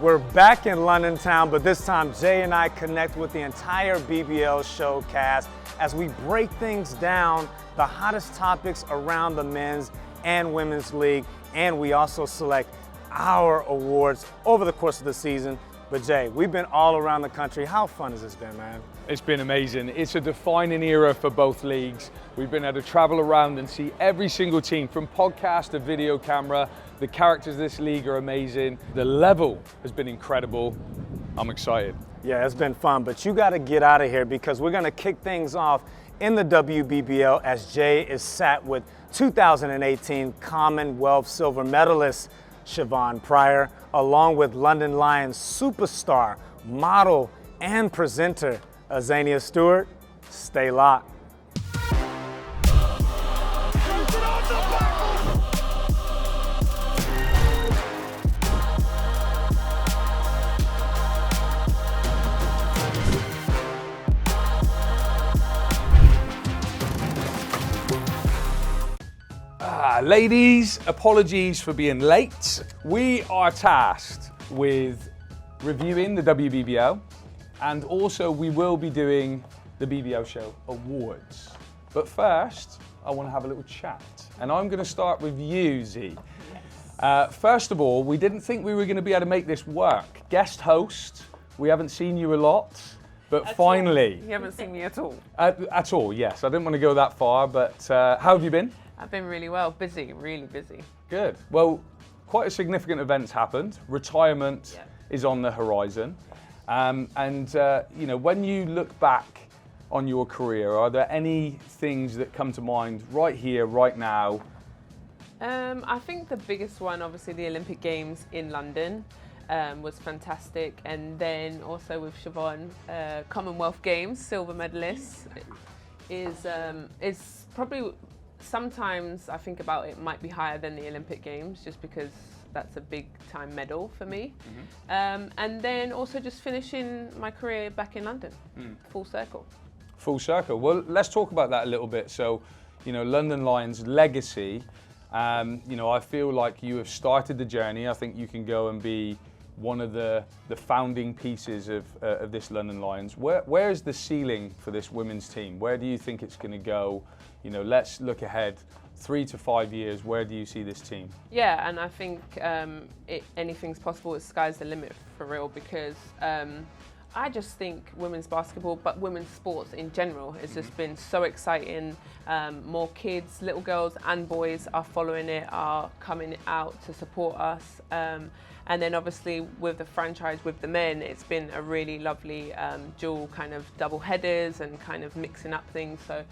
We're back in London town, but this time Jay and I connect with the entire BBL show cast as we break things down, the hottest topics around the men's and women's league, and we also select our awards over the course of the season. But Jay, we've been all around the country. How fun has this been, man? It's been amazing. It's a defining era for both leagues. We've been able to travel around and see every single team, from podcast to video camera. The characters of this league are amazing. The level has been incredible. I'm excited. Yeah, it's been fun, but you got to get out of here because we're going to kick things off in the WBBL as Jay is sat with 2018 Commonwealth silver medalist Siobhan Pryor, along with London Lions superstar, model, and presenter Azania Stewart. Stay locked. Ladies, apologies for being late. We are tasked with reviewing the WBBL, and also we will be doing the BBL Show Awards. But first, I want to have a little chat, and I'm going to start with you, Z. First of all, we didn't think we were going to be able to make this work. Guest host, we haven't seen you a lot, but finally. You haven't seen me at all? At all, yes. I didn't want to go that far, but how have you been? I've been really well, busy, really busy. Good. Well, quite a significant event's happened. Retirement is on the horizon. You know, when you look back on your career, are there any things that come to mind right here, right now? I think the biggest one, obviously the Olympic Games in London was fantastic. And then also with Siobhan, Commonwealth Games, silver medalist, is probably, sometimes I think about it might be higher than the Olympic Games just because that's a big time medal for me. And then also just finishing my career back in London, full circle. Full circle. Well, let's talk about that a little bit. So, you know, London Lions legacy, you know, I feel like you have started the journey. I think you can go and be one of the founding pieces of this London Lions. Where is the ceiling for this women's team? Where do you think it's going to go? You know, let's look ahead 3 to 5 years. Where do you see this team? Yeah, and I think anything's possible. The sky's the limit for real, because I just think women's basketball, but women's sports in general, has just been so exciting. More kids, little girls and boys are following it, are coming out to support us. And then obviously with the franchise with the men, it's been a really lovely dual kind of double headers and kind of mixing up things. So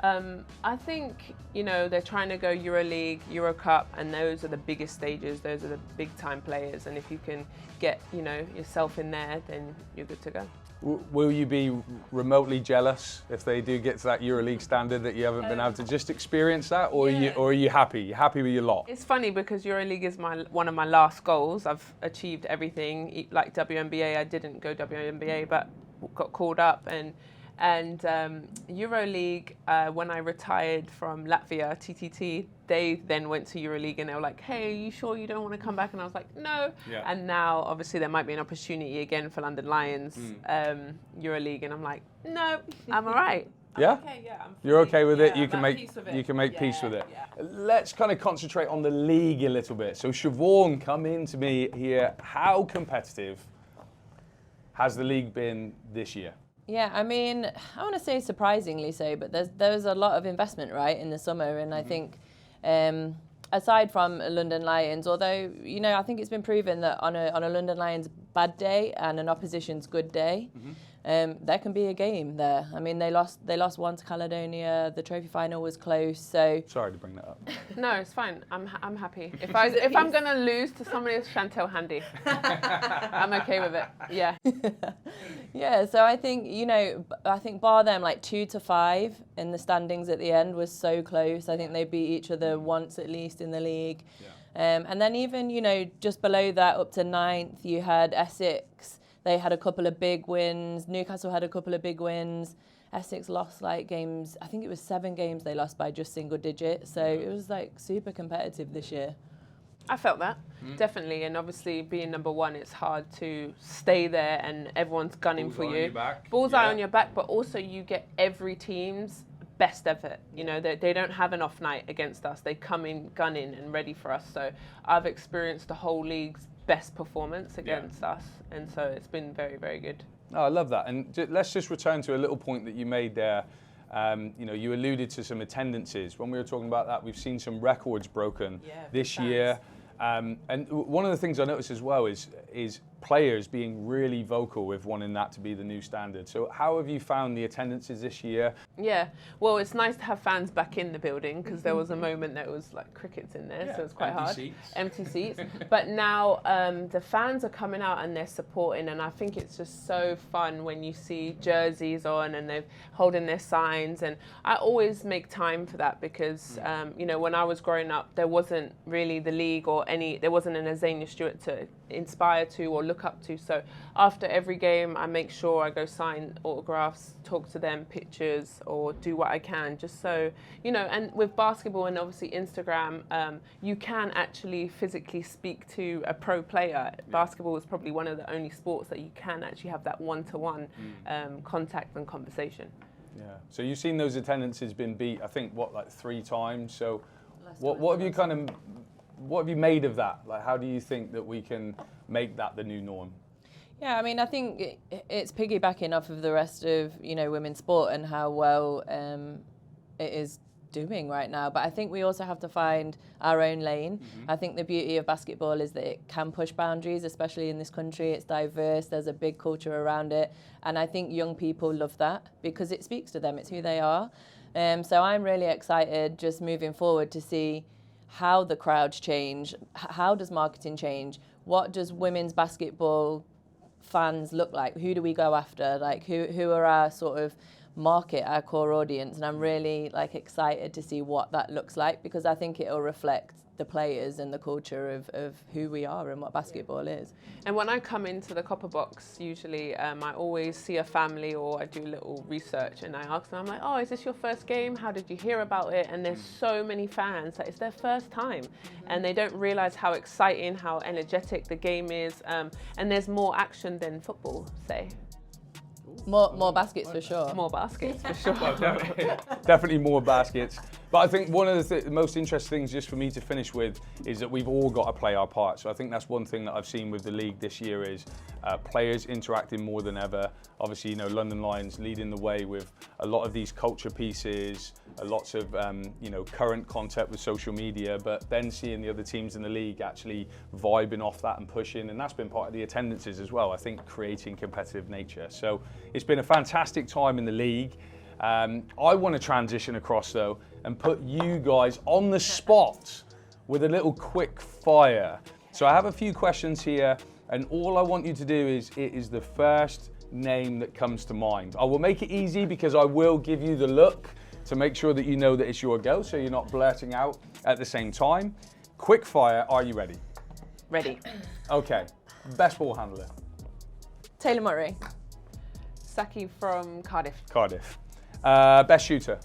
I think, you know, they're trying to go EuroLeague, Euro Cup, and those are the biggest stages. Those are the big time players. And if you can get, you know, yourself in there, then you're good to go. Will you be remotely jealous if they do get to that EuroLeague standard that you haven't been able to just experience that, or are you happy? You're happy with your lot? It's funny because EuroLeague is one of my last goals. I've achieved everything. Like WNBA, I didn't go WNBA, but got called up, and EuroLeague, when I retired from Latvia, TTT, they then went to EuroLeague and they were like, hey, are you sure you don't want to come back? And I was like, no. Yeah. And now, obviously, there might be an opportunity again for London Lions, EuroLeague, and I'm like, no, I'm all right. Yeah? Okay, yeah. You're okay with it? You can make peace with it. Yeah. Let's kind of concentrate on the league a little bit. So Siobhan, come in to me here. How competitive has the league been this year? Yeah, I mean, I want to say surprisingly so, but there's a lot of investment, right, in the summer, and I think aside from London Lions, although, you know, I think it's been proven that on a London Lions bad day and an opposition's good day, there can be a game there. I mean, they lost one to Caledonia. The trophy final was close. So sorry to bring that up. No, it's fine. I'm happy. If I'm gonna lose to somebody, it's Chantel Handy. I'm okay with it. Yeah. Yeah. So I think, you know, bar them like 2 to 5 in the standings at the end was so close. I think they beat each other once at least in the league. Yeah. And then even, you know, just below that up to 9th, you had Essex. They had a couple of big wins. Newcastle had a couple of big wins. Essex lost like games, I think it was 7 games they lost by just single digits. So it was like super competitive this year. I felt that, definitely. And obviously being number one, it's hard to stay there and everyone's gunning for you. Bullseye on your back, but also you get every team's best effort. You know, they don't have an off night against us. They come in gunning and ready for us. So I've experienced the whole league's best performance against us. And so it's been very, very good. Oh, I love that. And let's just return to a little point that you made there. You know, you alluded to some attendances. When we were talking about that, we've seen some records broken this year. And one of the things I noticed as well is players being really vocal with wanting that to be the new standard. So how have you found the attendances this year? Yeah, well, it's nice to have fans back in the building because there was a moment that was like crickets in there, so it's quite hard. Empty seats. But now the fans are coming out and they're supporting, and I think it's just so fun when you see jerseys on and they're holding their signs. And I always make time for that because, you know, when I was growing up, there wasn't really the league or there wasn't an Azania Stewart to inspire to or look up to. So after every game, I make sure I go sign autographs, talk to them, pictures, or do what I can, just so, you know. And with basketball and obviously Instagram, you can actually physically speak to a pro player. Basketball is probably one of the only sports that you can actually have that one-to-one contact and conversation. Yeah. So you've seen those attendances been beat, I think, what, like 3 times? So what have you made of that? Like, how do you think that we can make that the new norm? Yeah, I mean, I think it's piggybacking off of the rest of, you know, women's sport and how well it is doing right now. But I think we also have to find our own lane. I think the beauty of basketball is that it can push boundaries, especially in this country. It's diverse, there's a big culture around it. And I think young people love that because it speaks to them, it's who they are. So I'm really excited just moving forward to see how the crowds change, how does marketing change, what does women's basketball fans look like, who do we go after, like who are our sort of market, our core audience. And I'm really like excited to see what that looks like because I think it'll reflect the players and the culture of who we are and what basketball is. And when I come into the Copper Box, usually I always see a family or I do a little research and I ask them, I'm like, oh, is this your first game? How did you hear about it? And there's so many fans that it's their first time and they don't realize how exciting, how energetic the game is. And there's more action than football, say. More baskets for sure. More baskets for sure. Well, definitely more baskets. But I think one of the most interesting things just for me to finish with is that we've all got to play our part. So I think that's one thing that I've seen with the league this year is players interacting more than ever. Obviously, you know, London Lions leading the way with a lot of these culture pieces, lots of you know, current content with social media, but then seeing the other teams in the league actually vibing off that and pushing, and that's been part of the attendances as well, I think, creating competitive nature. So it's been a fantastic time in the league. I want to transition across though and put you guys on the spot with a little quick fire. So I have a few questions here and all I want you to do is, it is the first name that comes to mind. I will make it easy because I will give you the look to make sure that you know that it's your go, so you're not blurting out at the same time. Quick fire, are you ready? Ready. Okay, best ball handler. Taylor Murray. Saki from Cardiff. Cardiff. Best shooter.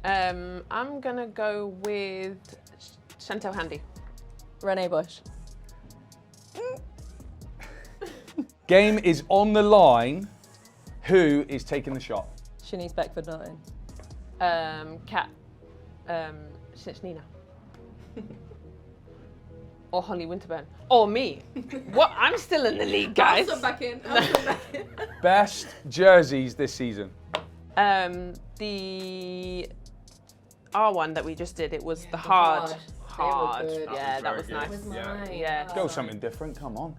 I'm gonna go with Chantel Handy. Renee Bush. Game is on the line. Who is taking the shot? Shanice Beckford-Norton. Kat. Nina. Or Holly Winterburn. Or me. What? I'm still in the league, guys. I'm back in. Best jerseys this season. The R1 that we just did, it was the hard. Yeah, that was nice. Yeah. Go something different, come on.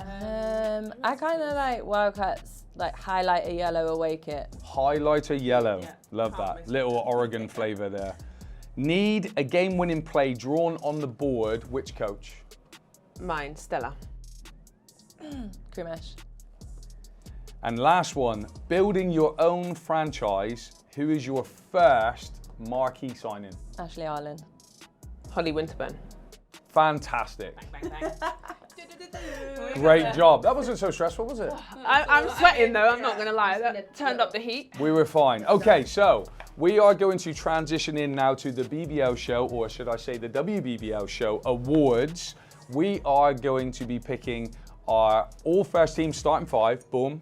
I kind of like Wildcats, like highlighter yellow away kit. Highlighter yellow, love that. Little Oregon flavour there. Need a game-winning play drawn on the board, which coach? Mine, Stella. Krimesh. And last one, building your own franchise, who is your first marquee signing? Ashley Arlen. Holly Winterburn. Fantastic. Bang, bang, bang. Great job. That wasn't so stressful, was it? I'm sweating though, I'm not going to lie. That turned up the heat. We were fine. Okay, so we are going to transition in now to the BBL show, or should I say the WBBL show awards. we are going to be picking our all first team starting 5, boom.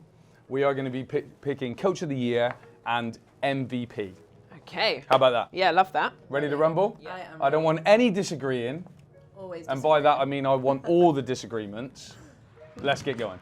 We are going to be picking Coach of the Year and MVP. Okay. How about that? Yeah, love that. Ready to rumble? Yeah. I don't want any disagreeing. Always. And by that, I mean I want all the disagreements. Let's get going.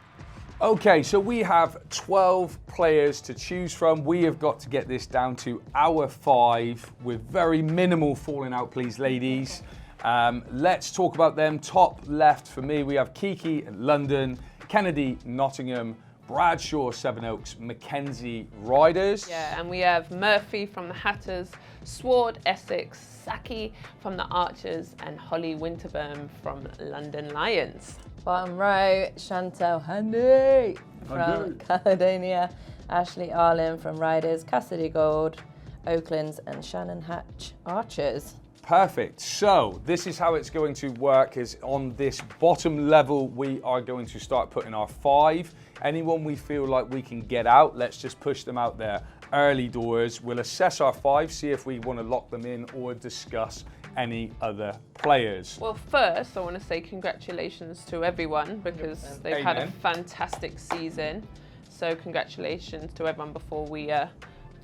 Okay, so we have 12 players to choose from. We have got to get this down to our 5 with very minimal falling out, please, ladies. Let's talk about them. Top left for me, we have Kiki, London, Kennedy, Nottingham, Bradshaw, Sevenoaks, Mackenzie, Riders. Yeah, and we have Murphy from the Hatters, Sward, Essex, Saki from the Archers, and Holly Winterburn from London Lions. Bottom row, Chantal Handy from Caledonia, Ashley Arlen from Riders, Cassidy Gold, Oaklands, and Shannon Hatch, Archers. Perfect. So this is how it's going to work, is on this bottom level, we are going to start putting our 5. Anyone we feel like we can get out, let's just push them out there early doors. We'll assess our 5, see if we want to lock them in or discuss any other players. Well, first, I want to say congratulations to everyone because they've had a Amen. fantastic season. So congratulations to everyone before we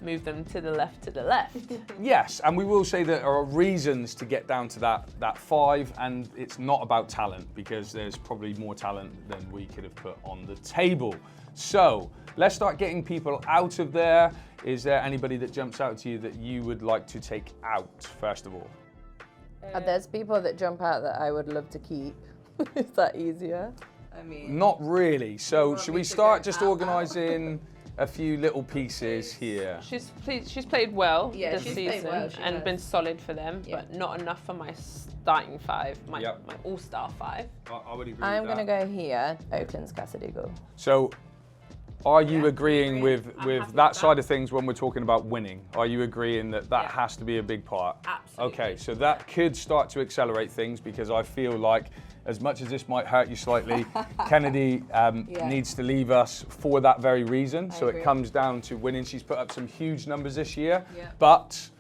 move them to the left. Yes, and we will say that there are reasons to get down to that 5, and it's not about talent because there's probably more talent than we could have put on the table. So let's start getting people out of there. Is there anybody that jumps out to you that you would like to take out, first of all? There's people that jump out that I would love to keep. Is that easier? I mean, Not really. So want should me we to start go just out? organising a few little pieces here? She's played well Yeah, this she's played season well, she and has. been solid for them, Yeah. but not enough for my starting 5, my Yep. all-star 5. I would agree I'm with going that. to go here, Oakland's Cassidy Gold. So are you agreeing with happy with that that. side of things when we're talking about winning? Are you agreeing that Yeah. has to be a big part? Absolutely. Okay, so that could start to accelerate things because I feel like as much as this might hurt you slightly, Kennedy needs to leave us for that very reason. So it agree. comes down to winning. She's put up some huge numbers this year, Yeah. but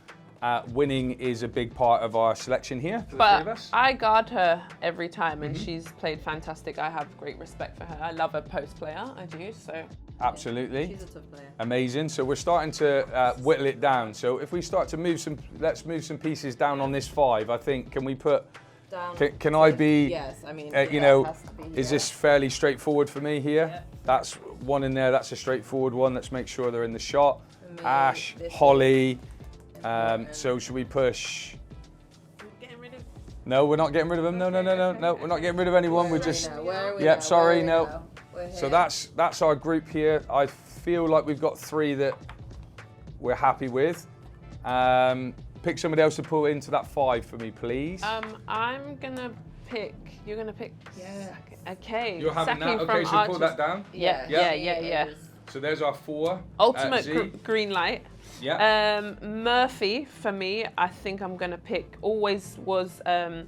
winning is a big part of our selection here for the three of But us. I guard her every time and she's played fantastic. I have great respect for her. I love her post player, I do, so. Absolutely. She's a tough player. Amazing. So we're starting to whittle it down. So if we start to move let's move some pieces down on this 5. I think, can we put, Down. can I be, Yes, I mean, you that know, has to be is here. this fairly straightforward for me here? Yep. That's one in there, that's a straightforward one. Let's make sure they're in the shot. For me, Ash, this Holly. important. So should we push? Getting rid of. No, we're not getting rid of them. No, we're not getting rid of anyone. We're just, Where are we yep, now? sorry, Where are we no. now? We're So here. that's our group here. I feel like we've got 3 that we're happy with. Pick somebody else to pull into that 5 for me, please. I'm gonna pick. You're gonna pick. Yeah. Okay. You're having Saki that? Okay, from so pull Archers. that down. Yeah, Yeah. yeah. So there's our 4. Ultimate Z. green light. Yeah. Murphy for me. I think I'm gonna pick. Always was So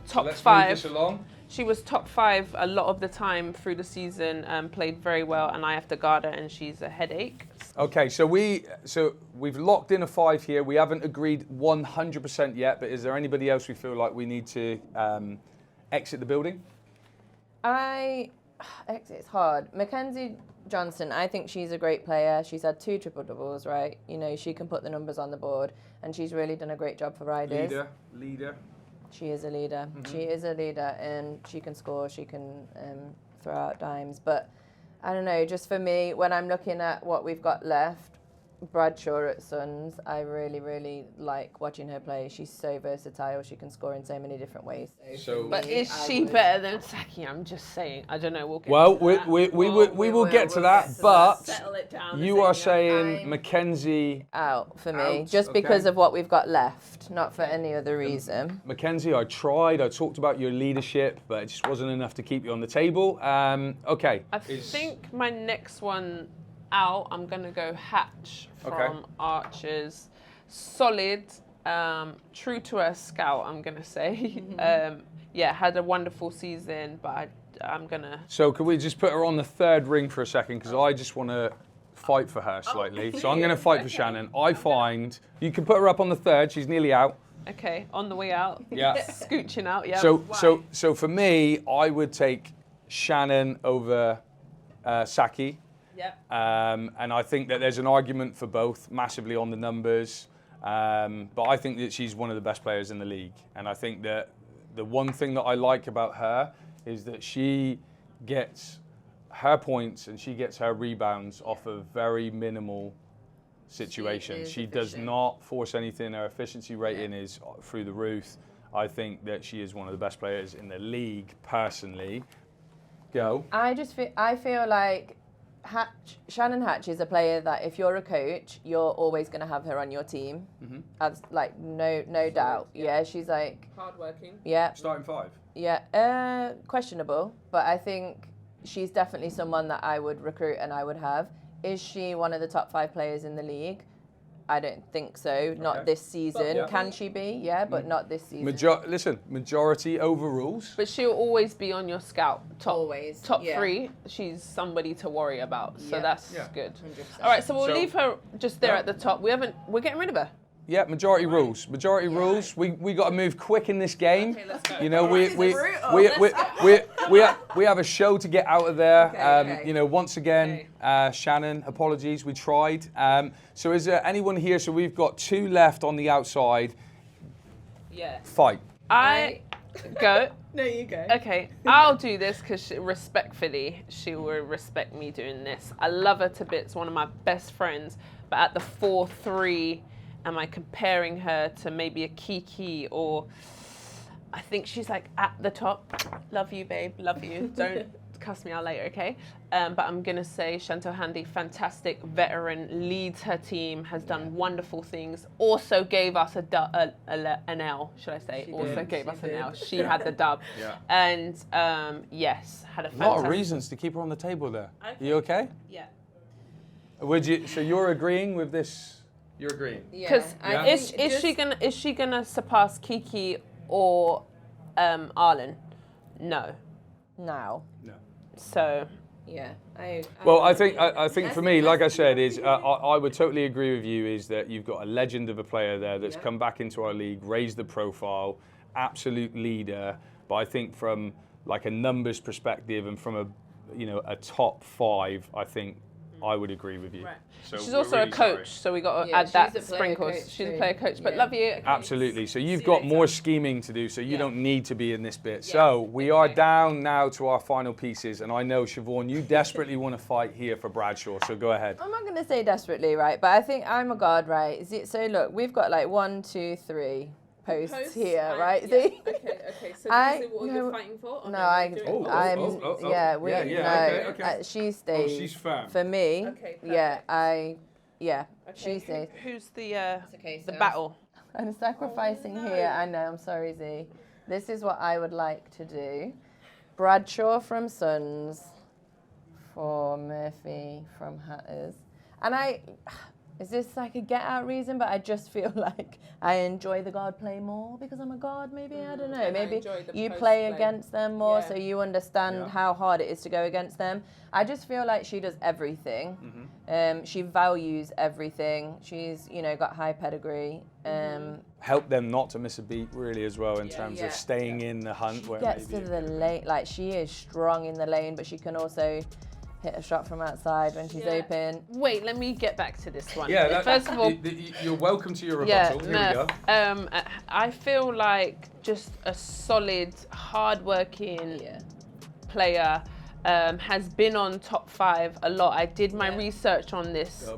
top let's 5. move this along. She was top 5 a lot of the time through the season. Played very well, and I have to guard her, and she's a headache. Okay, so we've locked in a 5 here. We haven't agreed 100% yet, but is there anybody else we feel like we need to exit the building? It's hard. Mackenzie Johnson, I think she's a great player. She's had 2 triple doubles, right? You know, she can put the numbers on the board, and she's really done a great job for Riders. Leader. She is a leader. She is a leader, and she can score. She can throw out dimes. But I don't know. Just for me, when I'm looking at what we've got left, Bradshaw at Suns, I really, really like watching her play. She's so versatile. She can score in so many different ways. So- But is I she would- better than Saki? I'm just saying. I don't know. We'll get Well, to we that. will get to we'll that, get to but that. Settle it down. you are Azania. saying I'm- Mackenzie. Out for me, Out, just okay. because of what we've got left, not for any other reason. Mackenzie, I tried. I talked about your leadership, but it just wasn't enough to keep you on the table. Okay. I think my next one out, I'm going to go Hatch from Okay. Archers. Solid, true to her scout, I'm going to say. Had a wonderful season, but I'm going to... So can we just put her on the 3rd ring for a second? Because I just want to fight for her slightly. So I'm going to fight for Shannon. I find you can put her up on the 3rd. She's nearly out. Okay, on the way out. Yeah. Scooching out, yeah. So for me, I would take Shannon over Saki. Yeah. And I think that there's an argument for both, massively on the numbers. But I think that she's one of the best players in the league. And I think that the one thing that I like about her is that she gets her points and she gets her rebounds off of very minimal situations. She does not force anything. Her efficiency rating is through the roof. I think that she is one of the best players in the league, personally. Go. I feel like Shannon Hatch is a player that if you're a coach, you're always going to have her on your team. As like no doubt. Yeah, she's like hardworking. Yeah. Starting 5. Yeah, questionable, but I think she's definitely someone that I would recruit and I would have. Is she one of the top 5 players in the league? I don't think so. Not this season. But, Can she be? Yeah, but not this season. Listen, majority overrules. But she'll always be on your scout. Top 3. She's somebody to worry about. So that's good. 100%. All right, so we'll leave her just there at the top. We're getting rid of her. Yeah, majority rules. Majority rules. We got to move quick in this game. Okay, let's go. You know, we have a show to get out of there. You know, once again, Shannon, apologies. We tried. So is there anyone here? So we've got 2 left on the outside. Yeah. Fight. I go. No, you go. Okay, I'll do this because respectfully, she will respect me doing this. I love her to bits. One of my best friends. But at the 4-3. Am I comparing her to maybe a Kiki, or I think she's like at the top. Love you, babe. Love you. Don't cuss me out later, okay? But I'm going to say Chantal Handy, fantastic veteran, leads her team, has done wonderful things. Also gave us an L, should I say? Gave us an L. She had the dub. Yeah. And yes, had a fantastic... A lot of reasons to keep her on the table there. Okay. You okay? Yeah. So you're agreeing with this? You're agreeing? Because is she gonna surpass Kiki or Arlen? No. Now. No. So. Yeah. Well, I think for me, like I said, is I would totally agree with you. Is that you've got a legend of a player there that's come back into our league, raised the profile, absolute leader. But I think from like a numbers perspective and from a top 5, I think I would agree with you. Right. So she's also a coach, so we got to add that sprinkles. She's a player coach, but love you. Okay. Absolutely. So you've got more scheming to do, so you don't need to be in this bit. So we are down now to our final pieces, and I know, Siobhan, you desperately want to fight here for Bradshaw, so go ahead. I'm not going to say desperately, right, but I think I'm a guard, right? So look, we've got like 1, 2, 3 posts here, right? Yeah. Okay. So this is what you're fighting for? She stays. Oh, she's firm. For me, okay, she stays. Who's the battle? I'm sacrificing here. I know. I'm sorry, Z. This is what I would like to do. Bradshaw from Suns for Murphy from Hatters, and is this like a get-out reason? But I just feel like I enjoy the guard play more because I'm a guard, maybe. I don't know. Maybe you play against them more, so you understand how hard it is to go against them. I just feel like she does everything. She values everything. She's, got high pedigree. Help them not to miss a beat, really, as well, in terms of staying in the hunt. She gets to the lane. Like, she is strong in the lane, but she can also hit a shot from outside when she's open. Wait, let me get back to this one. First of all, you're welcome to your rebuttal. Here we go. I feel like just a solid, hard-working player. Has been on top 5 a lot. I did my research on this,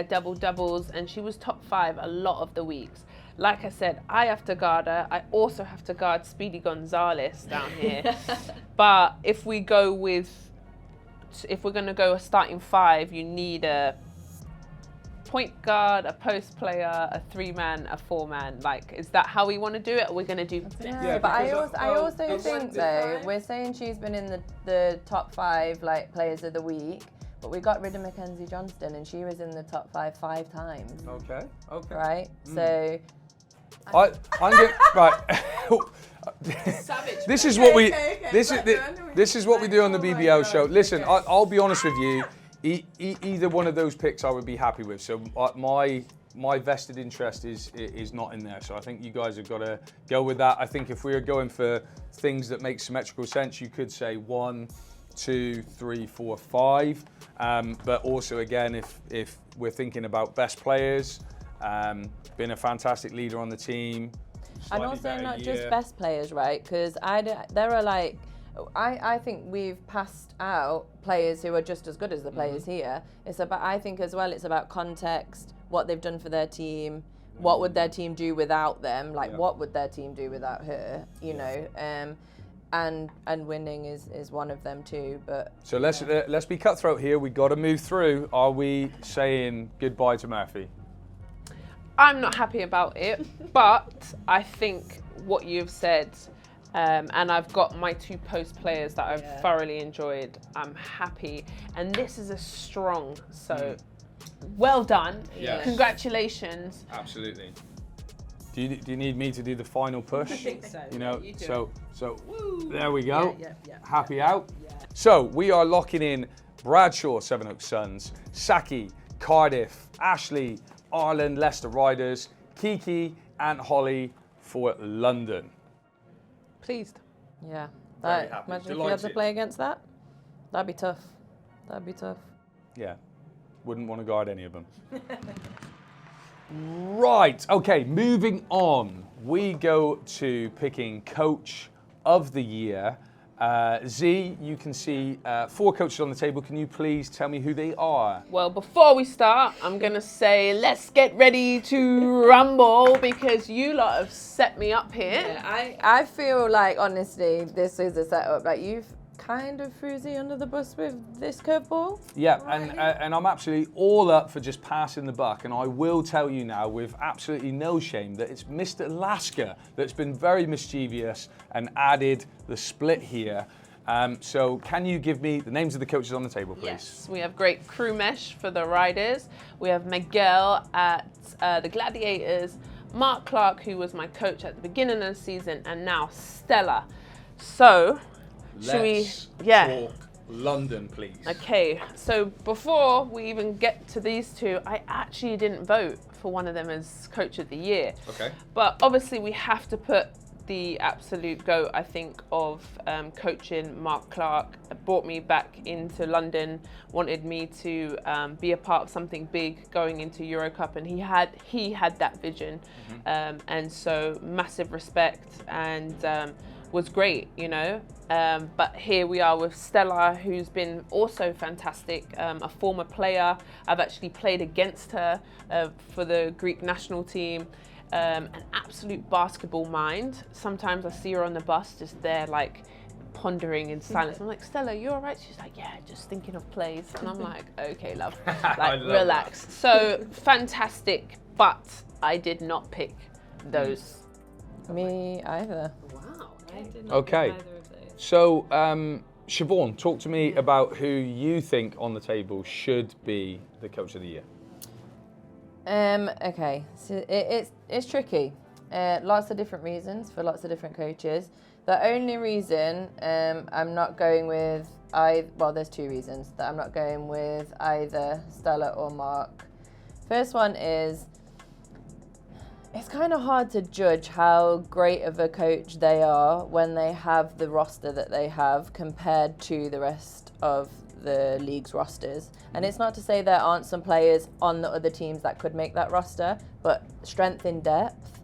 double doubles, and she was top 5 a lot of the weeks. Like I said, I have to guard her. I also have to guard Speedy Gonzalez down here. But if we're going to go a starting 5, you need a point guard, a post player, a 3-man, a 4-man. Like, is that how we want to do it? Or we're going to do? Yeah, but I also think though, we're saying she's been in the top 5 like players of the week, but we got rid of Mackenzie Johnston and she was in the top 5 times. Okay. Right. So. I'm going right. Savage. This is what this is what we do on the BBL show. Listen, I'll be honest with you. Either one of those picks I would be happy with. So my my vested interest is not in there. So I think you guys have got to go with that. I think if we are going for things that make symmetrical sense, you could say 1, 2, 3, 4, 5. But also, again, if we're thinking about best players, been a fantastic leader on the team. And also not just best players, right? Because there are like, I think we've passed out players who are just as good as the players here. It's about, I think as well, it's about context, what they've done for their team, what would their team do without them, like what would their team do without her, you know, and winning is one of them too. But so let's be cutthroat here. We got to move through. Are we saying goodbye to Murphy? I'm not happy about it, but I think what you've said, and I've got my 2 post players that I've thoroughly enjoyed. I'm happy, and this is a strong. So, well done. Yes. Congratulations. Absolutely. Do you need me to do the final push? I think so. You know, You do so there we go. Yeah. Happy out. Yeah. So we are locking in Bradshaw, Sevenoaks Suns, Saki, Cardiff, Ashley, Ireland, Leicester Riders, Kiki and Holly for London. Pleased. yeah, Very happy. imagine if you had to Delighted. play against that. That'd be tough. That'd be tough. Yeah, wouldn't want to guard any of them. Right, okay, moving on. We go to picking Coach of the Year. Z, you can see 4 coaches on the table. Can you please tell me who they are? Well, before we start, I'm going to say let's get ready to rumble because you lot have set me up here. Yeah, I feel like, honestly, this is a setup. Like, you've kind of threw Z under the bus with this curveball. Yeah, and I'm absolutely all up for just passing the buck. And I will tell you now, with absolutely no shame, that it's Mr. Lasker that's been very mischievous and added the split here. So can you give me the names of the coaches on the table, please? Yes, we have great crew mesh for the Riders. We have Miguel at the Gladiators, Mark Clark, who was my coach at the beginning of the season, and now Stella. So, should we talk London, please. Okay, so before we even get to these 2, I actually didn't vote for one of them as Coach of the Year. Okay. But obviously we have to put the absolute GOAT, I think, of coaching, Mark Clark. Brought me back into London, wanted me to be a part of something big going into Euro Cup, and he had that vision. And so massive respect, and was great, you know. But here we are with Stella, who's been also fantastic, a former player. I've actually played against her for the Greek national team. An absolute basketball mind. Sometimes I see her on the bus just there like pondering in silence. I'm like, Stella, you all right? She's like, yeah, just thinking of plays. And I'm like, okay, love, like relax. That. So fantastic, but I did not pick those. Me either. Wow. I did not Okay. pick either of those. So, Siobhan, talk to me about who you think on the table should be the Coach of the Year. Okay, so it's tricky. Lots of different reasons for lots of different coaches. The only reason I'm not going with there's 2 reasons that I'm not going with either Stella or Mark. First one is, it's kind of hard to judge how great of a coach they are when they have the roster that they have compared to the rest of the league's rosters. And it's not to say there aren't some players on the other teams that could make that roster, but strength in depth,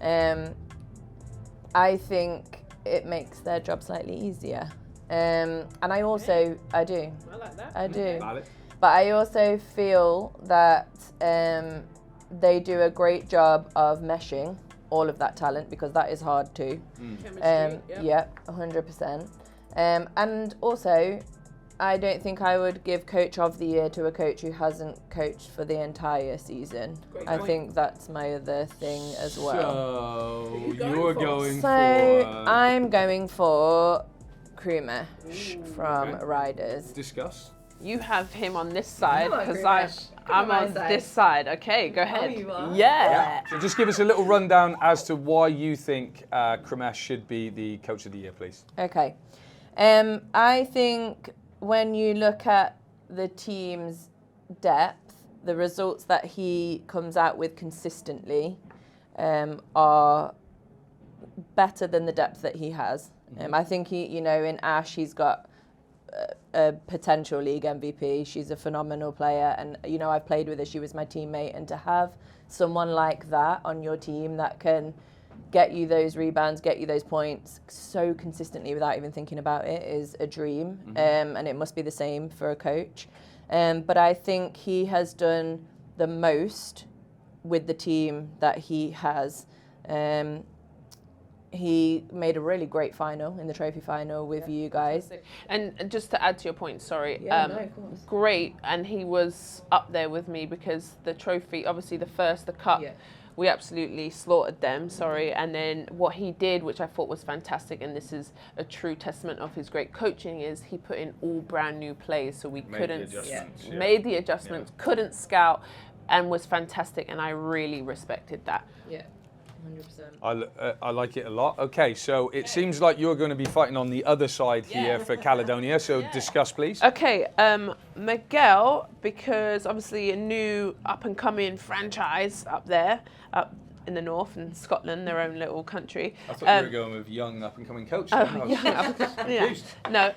I think it makes their job slightly easier. And I also, I do. I like that. I do. Valid. But I also feel that they do a great job of meshing all of that talent, because that is hard too. Chemistry, Yep, 100%. And also, I don't think I would give Coach of the Year to a coach who hasn't coached for the entire season. Great I point. think that's my other thing as well. So, Who you going you're for? going So for... I'm going for crew mesh from okay. Riders. Discuss. You have him on this side on, because Krimesh. Come I'm on on my side. this side. Okay, go ahead. you are. Yeah. So just give us a little rundown as to why you think Krimesh should be the Coach of the Year, please. Okay. I think when you look at the team's depth, the results that he comes out with consistently are better than the depth that he has. I think he, you know, in Ash, he's got a potential league MVP. She's a phenomenal player, and you know, I've played with her. She was my teammate, and to have someone like that on your team that can get you those rebounds, get you those points so consistently without even thinking about it is a dream. And it must be the same for a coach. But I think he has done the most with the team that he has. He made a really great final in the trophy final with you guys. And just to add to your point, sorry, Yeah, no, of course. great, and he was up there with me because the trophy, obviously the cup, we absolutely slaughtered them, sorry, and then what he did, which I thought was fantastic, and this is a true testament of his great coaching, is he put in all brand new plays, so we made the adjustments, couldn't scout, and was fantastic, and I really respected that. Yeah. 100%. I like it a lot. Okay, so it seems like you're going to be fighting on the other side here for Caledonia, so discuss, please. Okay, Miguel, because obviously a new up-and-coming franchise up there, up in the north, in Scotland, their own little country. I thought you were going with young up-and-coming coach. No,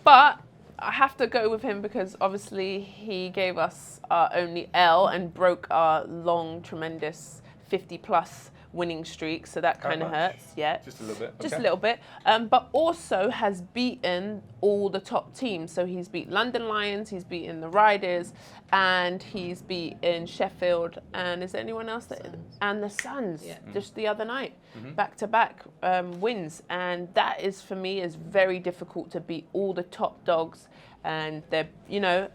but I have to go with him because obviously he gave us our only L and broke our long, tremendous 50-plus winning streak, so that kind of hurts. Yeah, just a little bit. Just a little bit. But also has beaten all the top teams. So he's beat London Lions, he's beaten the Riders, and he's beaten Sheffield. And is there anyone else that? And the Suns. Just the other night, back-to-back wins. And that is, for me, is very difficult to beat all the top dogs. And they're, you know,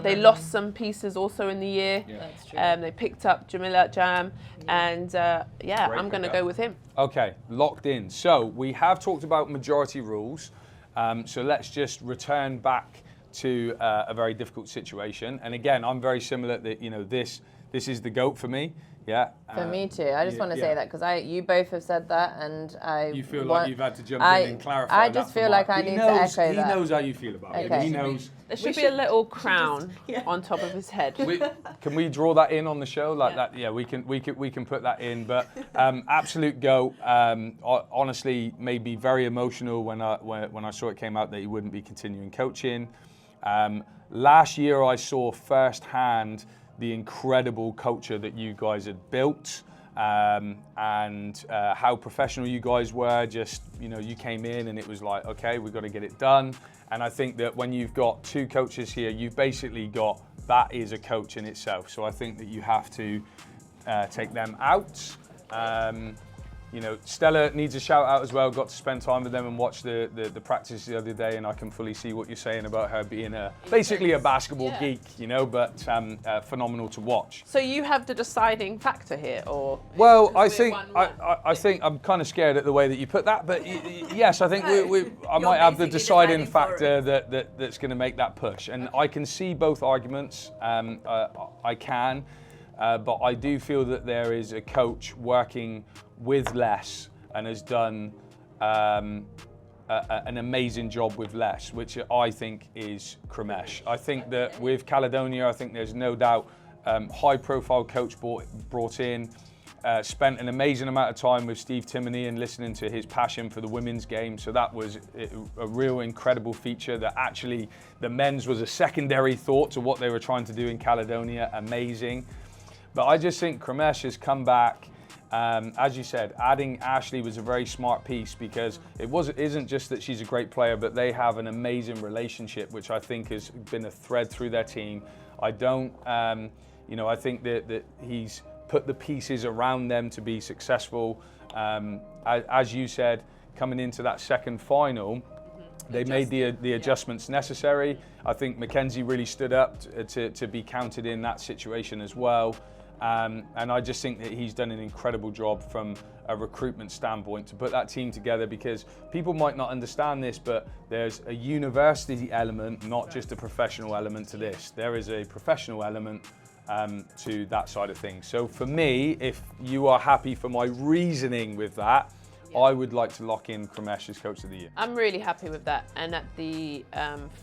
they lost some pieces also in the year. That's true. They picked up Jamila Jam, and I'm going to go with him. Okay, locked in. So we have talked about majority rules. So let's just return back to a very difficult situation. And again, I'm very similar. That this is the GOAT for me. Yeah. For me too. I just want to say that because you both have said that, and You feel like you've had to jump in and clarify. I just feel like I need to echo that. He knows how you feel about it. He knows. There should be a little crown on top of his head. Can we draw that in on the show like that? Yeah, we can put that in. But absolute GOAT. Honestly, made me very emotional when I saw it came out that he wouldn't be continuing coaching. Last year, I saw firsthand the incredible culture that you guys had built, and how professional you guys were. Just, you came in and it was like, okay, we've got to get it done. And I think that when you've got two coaches here, you've basically got, that is a coach in itself. So I think that you have to take them out. Stella needs a shout out as well. Got to spend time with them and watch the practice the other day, and I can fully see what you're saying about her being basically a basketball geek, but phenomenal to watch. So you have the deciding factor here, or? Well, I think I'm kind of scared at the way that you put that, but yes, I think I might have the deciding factor that's going to make that push, and I can see both arguments. I can. But I do feel that there is a coach working with less and has done an amazing job with less, which I think is Kremesh. I think that with Caledonia, I think there's no doubt high-profile coach brought in, spent an amazing amount of time with Steve Timoney and listening to his passion for the women's game. So that was a real incredible feature, that actually the men's was a secondary thought to what they were trying to do in Caledonia. Amazing. But I just think Kremesh has come back. As you said, adding Ashley was a very smart piece, because it isn't just that she's a great player, but they have an amazing relationship, which I think has been a thread through their team. I think that he's put the pieces around them to be successful. As you said, coming into that second final, they made the adjustments necessary. I think Mackenzie really stood up to be counted in that situation as well. And I just think that he's done an incredible job from a recruitment standpoint to put that team together, because people might not understand this, but there's a university element, not just a professional element to this. There is a professional element to that side of things. So for me, if you are happy for my reasoning with that, I would like to lock in Kremesh as Coach of the Year. I'm really happy with that. And at the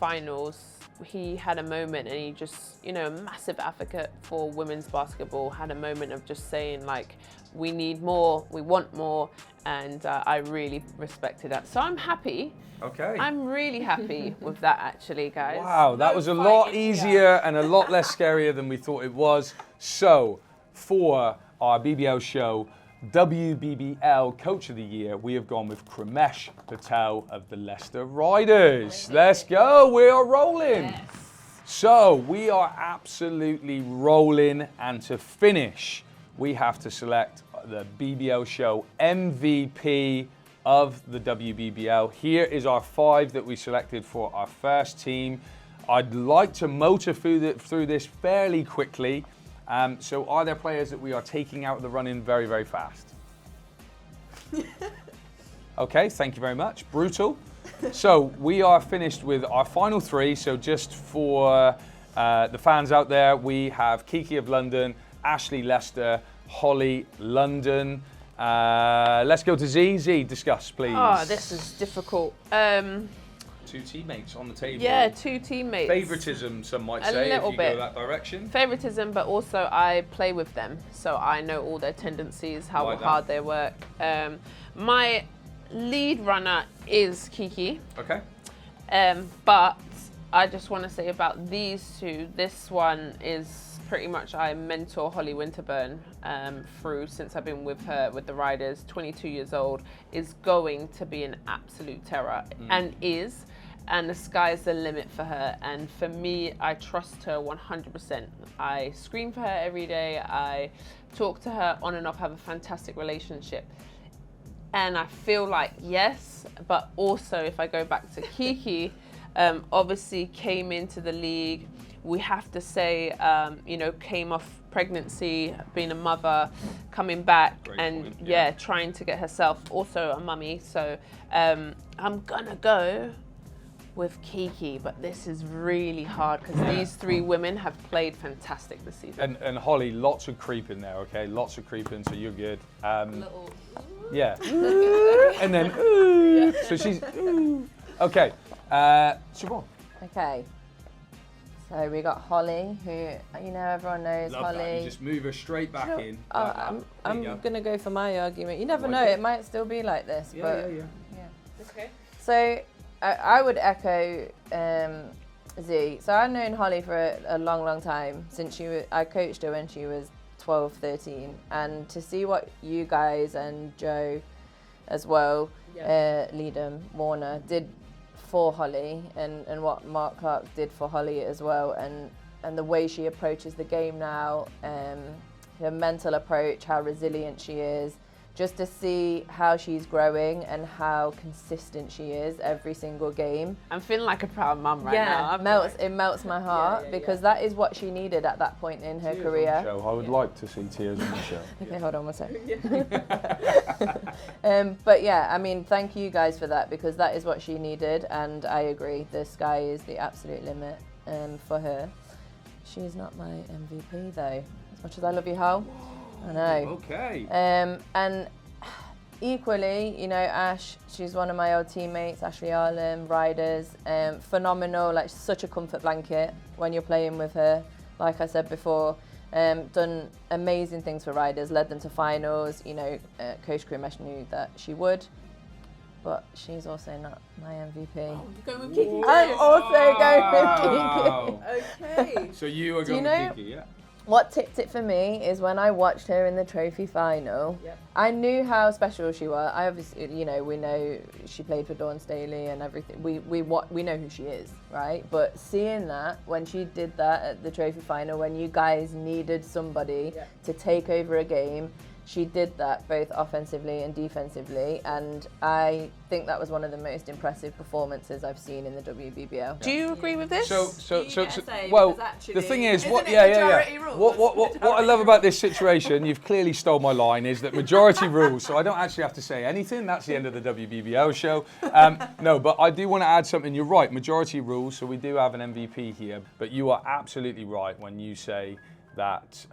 finals, he had a moment, and he just, you know, a massive advocate for women's basketball, had a moment of just saying like, we need more, we want more, and I really respected that. So I'm happy. Okay. I'm really happy with that, actually, guys. Wow, that was a lot easier and a lot less scarier than we thought it was. So, for our BBL show, WBBL Coach of the Year, we have gone with Krimesh Patel of the Leicester Riders. Let's go, we are rolling. Yes. So, we are absolutely rolling, and to finish, we have to select the BBL show MVP of the WBBL. Here is our 5 that we selected for our first team. I'd like to motor through this fairly quickly. So are there players that we are taking out of the run-in very, very fast? Okay, thank you very much. Brutal. So we are finished with our final 3. So just for the fans out there, we have Kiki of London, Ashley Leicester, Holly London. Let's go to Z. Z, discuss, please. Oh, this is difficult. 2 teammates on the table. Yeah, 2 teammates. Favoritism, some might say, if you go that direction. Favoritism, but also I play with them, so I know all their tendencies, how hard they work. My lead runner is Kiki. Okay. But I just want to say about these 2, this one is pretty much I mentor Holly Winterburn through since I've been with her, with the Riders, 22 years old, is going to be an absolute terror and the sky's the limit for her. And for me, I trust her 100%. I scream for her every day. I talk to her on and off, have a fantastic relationship. And I feel like, yes, but also if I go back to Kiki, obviously came into the league, we have to say, you know, came off pregnancy, being a mother, coming back, trying to get herself also a mummy. So I'm gonna go with Kiki, but this is really hard because these 3 women have played fantastic this season. And Holly, lots of creeping there, okay? Lots of creeping, so you're good. Yeah. And then, ooh. Yeah. So she's, ooh. Okay. Siobhan. Okay. So we got Holly, who, you know, everyone knows. Love Holly. that. You just move her straight back in. I'm going to go for my argument. You never know, it might still be like this. Yeah. Okay. So I would echo Z. So I've known Holly for a long, long time, since I coached her when she was 12, 13. And to see what you guys and Joe as well, Leadham, Warner, did for Holly, and what Mark Clark did for Holly as well, and the way she approaches the game now, her mental approach, how resilient she is, just to see how she's growing and how consistent she is every single game. I'm feeling like a proud mum right now. It melts my heart because that is what she needed at that point in her career. On the show. I would like to see tears on the show. Okay, hold on one second. But yeah, I mean, thank you guys for that, because that is what she needed, and I agree, the sky is the absolute limit for her. She's not my MVP though, as much as I love you, Hal. I know. Okay. And equally, you know, Ash, she's one of my old teammates, Ashley Arlam, Riders, phenomenal, like such a comfort blanket when you're playing with her. Like I said before, done amazing things for Riders, led them to finals. You know, Coach Krimesh knew that she would, but she's also not my MVP. Oh, you're going with Kiki. I'm also going with Kiki. Okay. So you are going with Kiki, yeah? What tipped it for me is when I watched her in the trophy final. Yep. I knew how special she was. I obviously, you know, we know she played for Dawn Staley and everything. We know who she is, right? But seeing that, when she did that at the trophy final, when you guys needed somebody to take over a game, she did that both offensively and defensively, and I think that was one of the most impressive performances I've seen in the WBBL. Do you agree with this? Well, the thing is, what I love about this situation, you've clearly stole my line, is that majority rules, so I don't actually have to say anything. That's the end of the WBBL show. No, but I do want to add something. You're right, majority rules, so we do have an MVP here, but you are absolutely right when you say that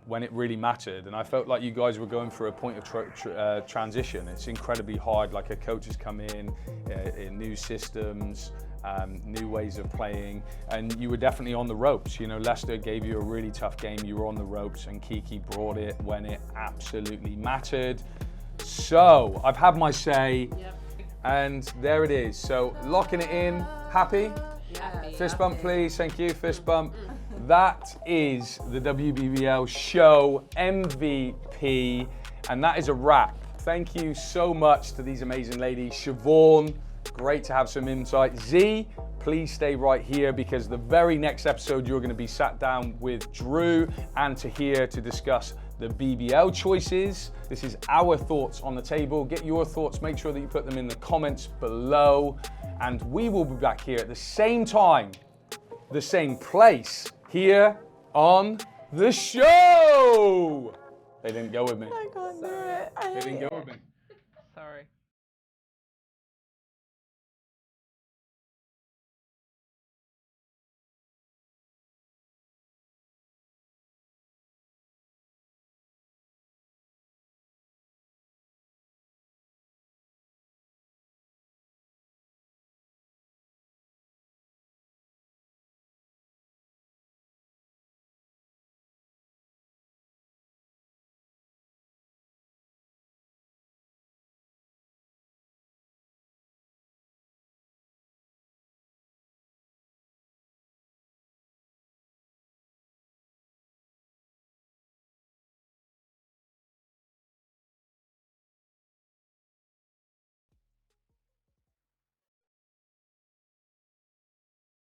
when it really mattered, and I felt like you guys were going through a point of transition. It's incredibly hard, like a coach has come in new systems, new ways of playing, and you were definitely on the ropes. You know, Leicester gave you a really tough game, you were on the ropes, and Kiki brought it when it absolutely mattered. So, I've had my say, and there it is. So, locking it in, happy? Fist bump, please, thank you, fist bump. That is the WBBL show MVP, and that is a wrap. Thank you so much to these amazing ladies. Siobhan, great to have some insight. Z, please stay right here because the very next episode you're going to be sat down with Drew and Tahir to discuss the BBL choices. This is our thoughts on the table. Get your thoughts, make sure that you put them in the comments below, and we will be back here at the same time, the same place, here on the show. They didn't go with me. I can't do it. They didn't go with me.